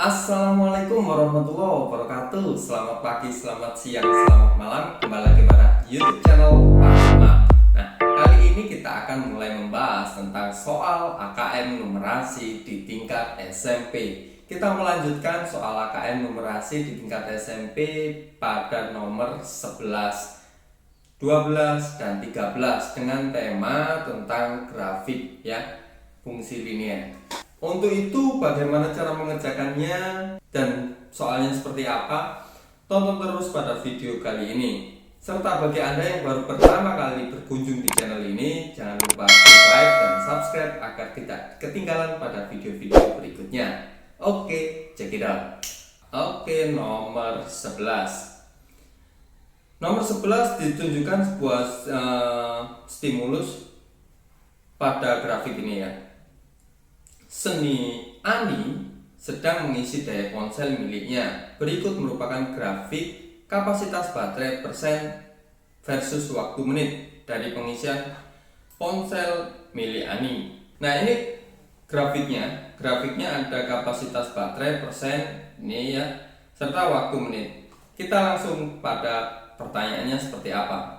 Assalamualaikum warahmatullahi wabarakatuh. Selamat pagi, selamat siang, selamat malam. Kembali lagi pada YouTube channel Pak. Nah, kali ini kita akan mulai membahas tentang soal AKM numerasi di tingkat SMP. Kita melanjutkan soal AKM numerasi di tingkat SMP pada nomor 11, 12, dan 13 dengan tema tentang grafik ya, fungsi linier. Untuk itu, bagaimana cara mengerjakannya dan soalnya seperti apa? Tonton terus pada video kali ini. Serta bagi Anda yang baru pertama kali berkunjung di channel ini, jangan lupa like dan subscribe agar tidak ketinggalan pada video-video berikutnya. Oke, check it out. Oke, nomor 11. Nomor 11 ditunjukkan sebuah stimulus pada grafik ini ya. Seni Ani sedang mengisi daya ponsel miliknya. Berikut merupakan grafik kapasitas baterai persen versus waktu menit dari pengisian ponsel milik Ani. Nah, ini grafiknya ada kapasitas baterai persen ini ya, serta waktu menit. Kita langsung pada pertanyaannya seperti apa.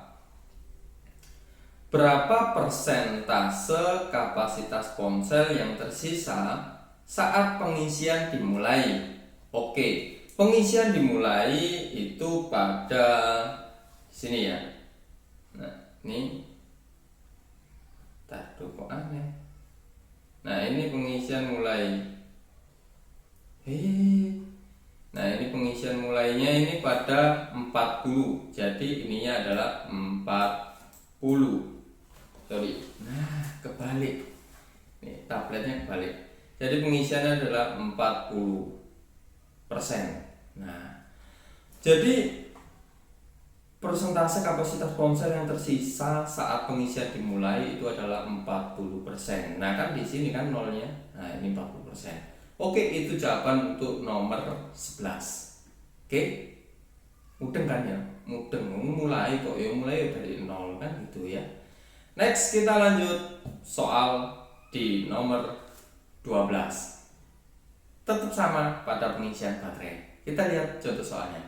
Berapa persentase kapasitas ponsel yang tersisa saat pengisian dimulai? Oke, pengisian dimulai itu pada sini ya. Nah, ini kok aneh. Nah, ini pengisian mulai. Nah, ini pengisian mulainya ini pada 40. Jadi ininya adalah 40. Nah, kebalik. Nih, tabletnya kebalik. Jadi pengisiannya adalah 40%. Nah, jadi persentase kapasitas ponsel yang tersisa saat pengisian dimulai itu adalah 40%. Nah, kan di sini kan nolnya. Nah, ini 40%. Oke, itu jawaban untuk nomor 11. Oke. Mudeng kan ya? Mudeng. Mulai dari nol kan gitu ya. Next, kita lanjut soal di nomor 12. Tetap sama pada pengisian baterai. Kita lihat contoh soalnya.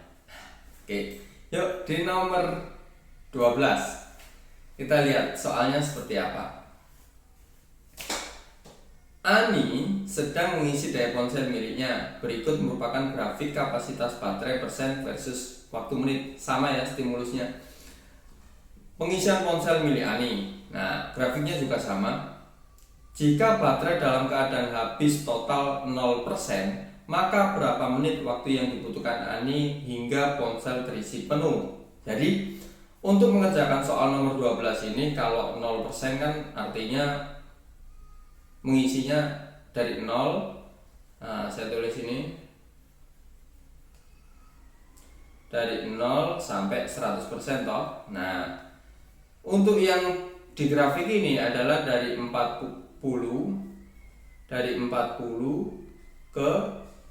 Oke, yuk di nomor 12 kita lihat soalnya seperti apa. Ani sedang mengisi daya ponsel miliknya. Berikut merupakan grafik kapasitas baterai persen versus waktu menit. Sama ya stimulusnya. Pengisian ponsel milik Ani. Nah, grafiknya juga sama. Jika baterai dalam keadaan habis total 0%, maka berapa menit waktu yang dibutuhkan Ani hingga ponsel terisi penuh? Jadi, untuk mengerjakan soal nomor 12 ini, kalau 0% kan artinya mengisinya dari 0. Nah, saya tulis ini dari 0 sampai 100% toh. Nah, untuk yang di grafik ini adalah dari 40 ke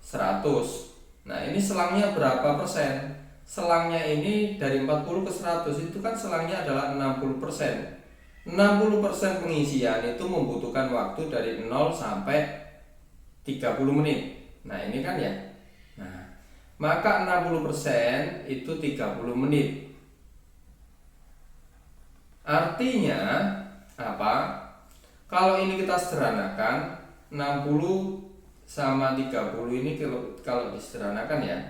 100. Nah, ini selangnya berapa persen? Selangnya ini dari 40 ke 100 itu kan selangnya adalah 60%. 60% pengisian itu membutuhkan waktu dari 0 sampai 30 menit. Nah, ini kan ya. Nah, maka 60% itu 30 menit. Artinya apa? Kalau ini kita sederhanakan, 60 sama 30 ini kalau disederhanakan ya,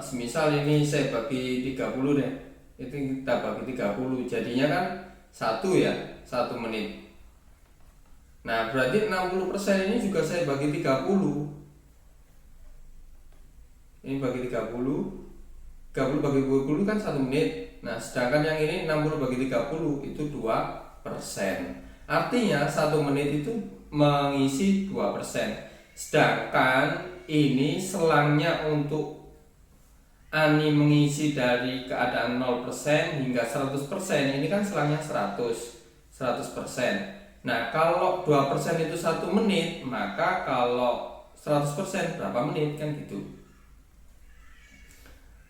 semisal ini saya bagi 30 deh, itu kita bagi 30, jadinya kan 1 menit. Nah, berarti 60% ini juga saya bagi 30. Ini bagi 30 bagi 20 kan 1 menit. Nah, sedangkan yang ini 60 bagi 30 itu 2%. Artinya 1 menit itu mengisi 2%. Sedangkan ini selangnya untuk Ani mengisi dari keadaan 0% hingga 100%. Ini kan selangnya 100%. Nah, kalau 2% itu 1 menit, maka kalau 100% berapa menit kan gitu.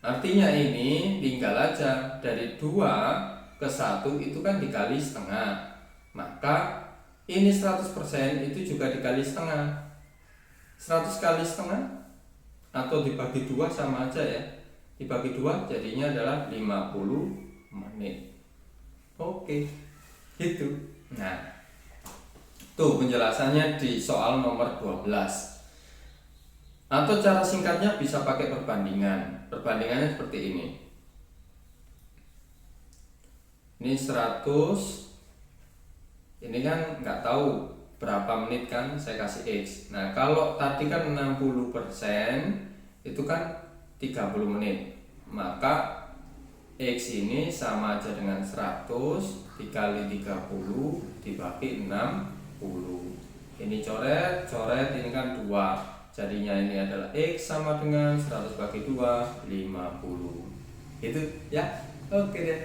Artinya ini tinggal aja dari 2 ke 1 itu kan dikali setengah. Maka ini 100% itu juga dikali setengah. 100 kali setengah atau dibagi 2 sama aja ya. Dibagi 2 jadinya adalah 50 menit. Oke, gitu. Nah, tuh penjelasannya di soal nomor 12. Atau cara singkatnya bisa pakai perbandingan. Perbandingannya seperti ini. Ini 100. Ini kan nggak tahu berapa menit kan, saya kasih X. Nah, kalau tadi kan 60%, itu kan 30 menit. Maka X ini sama aja dengan 100 dikali 30 dibagi 60. Ini coret, ini kan 2. Jadinya ini adalah X sama dengan 100 bagi 2, 50. Itu ya. Oke deh.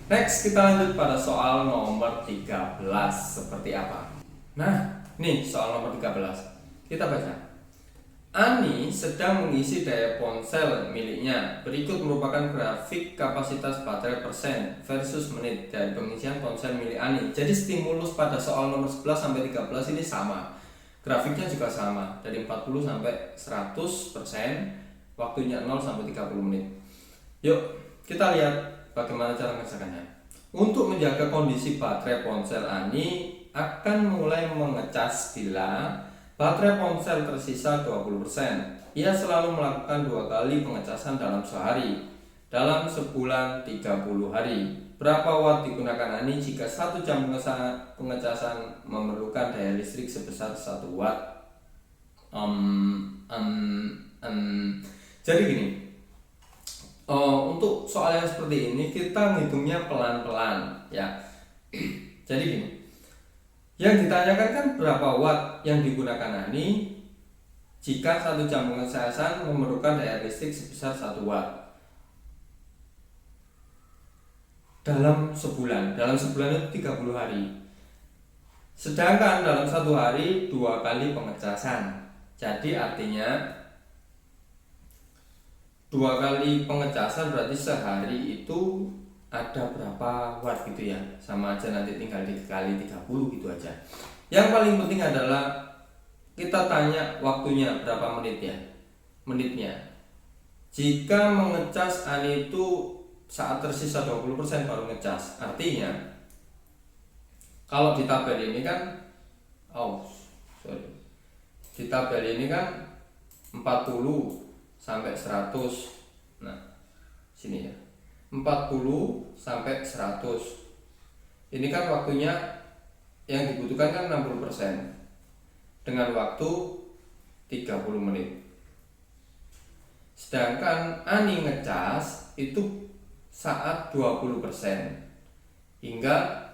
Next kita lanjut pada soal nomor 13. Seperti apa? Nah, nih soal nomor 13. Kita baca. Ani sedang mengisi daya ponsel miliknya. Berikut merupakan grafik kapasitas baterai persen versus menit dari pengisian ponsel milik Ani. Jadi stimulus pada soal nomor 11 sampai 13 ini sama. Grafiknya juga sama, dari 40 sampai 100%, waktunya 0 sampai 30 menit. Yuk, kita lihat bagaimana cara mengerjakannya. Untuk menjaga kondisi baterai ponsel Ani akan mulai mengecas bila baterai ponsel tersisa 20%. Ia selalu melakukan 2 kali pengecasan dalam sehari. Dalam sebulan 30 hari. Berapa watt digunakan Ani jika 1 jam pengecasan memerlukan daya listrik sebesar 1 watt? Jadi gini. Untuk soal yang seperti ini kita ngitungnya pelan-pelan ya. Jadi gini. Yang ditanyakan kan berapa watt yang digunakan Ani jika 1 jam pengecasan memerlukan daya listrik sebesar 1 watt dalam sebulan. Dalam sebulan itu 30 hari. Sedangkan dalam 1 hari 2 kali pengecasan. Jadi artinya 2 kali pengecasan berarti sehari itu ada berapa watt gitu ya, sama aja nanti tinggal dikali 30 gitu aja. Yang paling penting adalah kita tanya waktunya berapa menit ya, menitnya. Jika mengecas Ani itu saat tersisa 20% baru ngecas, artinya kalau di tabel ini kan di tabel ini kan 40 sampai 100. Nah, sini ya. 40 sampai 100. Ini kan waktunya yang dibutuhkan kan 60% dengan waktu 30 menit. Sedangkan Ani ngecas itu saat 20% hingga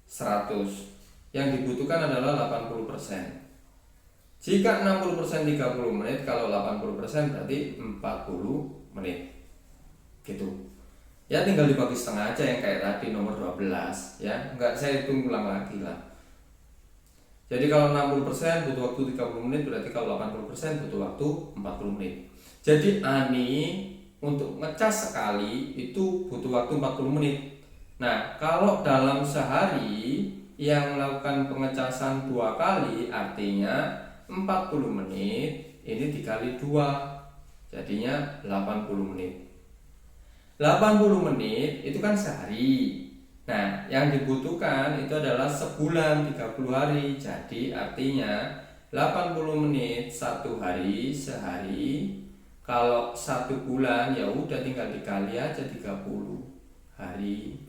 100. Yang dibutuhkan adalah 80%. Jika 60% 30 menit, kalau 80% berarti 40 menit. Gitu. Ya tinggal dibagi setengah aja yang kayak tadi nomor 12 ya. Enggak, saya hitung ulang lagi lah. Jadi kalau 60% butuh waktu 30 menit, berarti kalau 80% butuh waktu 40 menit. Jadi Ani untuk ngecas sekali itu butuh waktu 40 menit. Nah, kalau dalam sehari yang melakukan pengecasan 2 kali, artinya 40 menit ini dikali 2, jadinya 80 menit. 80 menit itu kan sehari. Nah, yang dibutuhkan itu adalah sebulan 30 hari. Jadi artinya 80 menit 1 hari sehari. Kalau 1 bulan ya udah tinggal dikali aja 30 hari.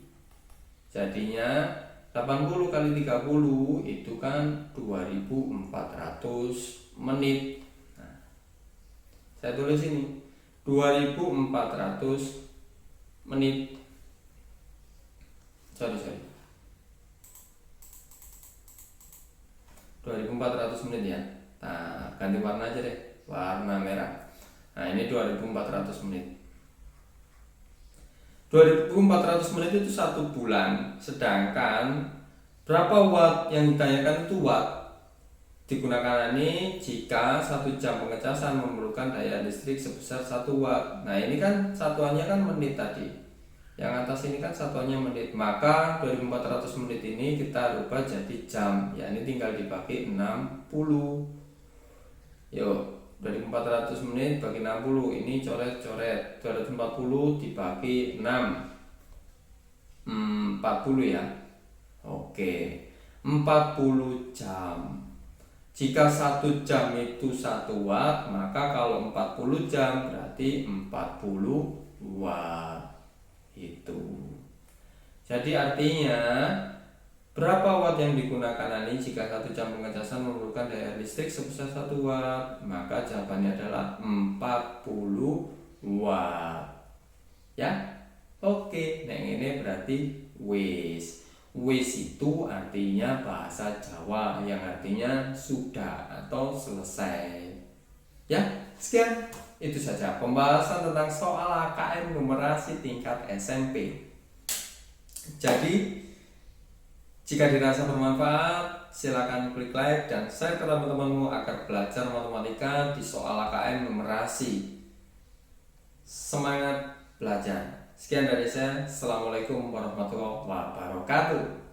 Jadinya 80 kali 30 itu kan 2400 menit. Nah, saya tulis ini 2400 menit. Sorry 2400 menit ya. Nah, ganti warna aja deh, warna merah. Nah, ini 2400 menit. 2400 menit itu 1 bulan. Sedangkan berapa watt yang ditanyakan itu watt digunakan ini jika 1 jam pengecasan memerlukan daya listrik sebesar 1 watt. Nah, ini kan satuannya kan menit tadi. Yang atas ini kan satuannya menit. Maka 2400 menit ini kita rubah jadi jam. Ya, ini tinggal dibagi 60. Yuk, dari 400 menit bagi 60, ini coret-coret. 240 dibagi 6, 40 ya. Oke, 40 jam. Jika 1 jam itu 1 watt, maka kalau 40 jam berarti 40 watt. Itu. Jadi artinya berapa watt yang digunakan ini jika 1 jam pengecasan memerlukan daya listrik sebesar 1 watt? Maka jawabannya adalah 40 watt. Ya? Oke, nah ini berarti wis. Wis itu artinya bahasa Jawa yang artinya sudah atau selesai. Ya, sekian. Itu saja pembahasan tentang soal AKM numerasi tingkat SMP. Jadi, jika dirasa bermanfaat, silakan klik like dan share ke teman-temanmu agar belajar matematika di soal AKM numerasi. Semangat belajar. Sekian dari saya. Assalamualaikum warahmatullahi wabarakatuh.